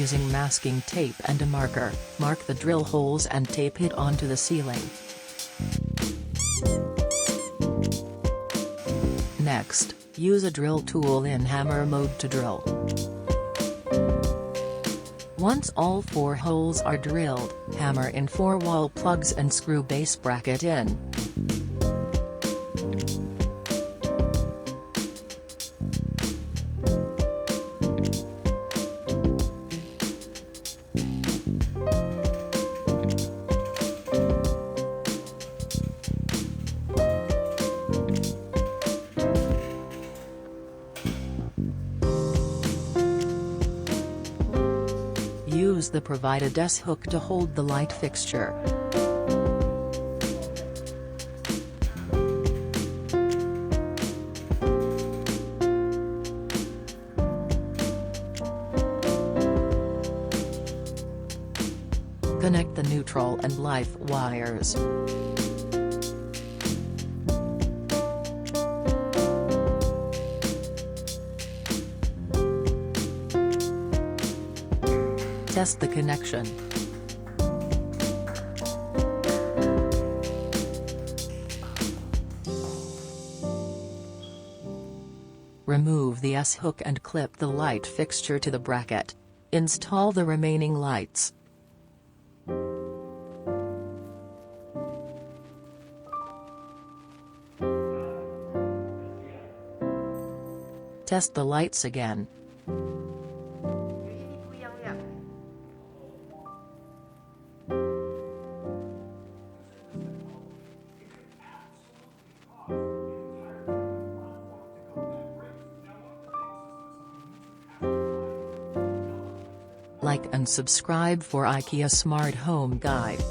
Using masking tape and a marker, mark the drill holes and tape it onto the ceiling. Next, use a drill tool in hammer mode to drill. Once all 4 holes are drilled, hammer in 4 wall plugs and screw base bracket in. Use the provided S-hook to hold the light fixture. Connect the neutral and live wires. Test the connection. Remove the S-hook and clip the light fixture to the bracket. Install the remaining lights. Test the lights again. Like and subscribe for IKEA Smart Home Guide.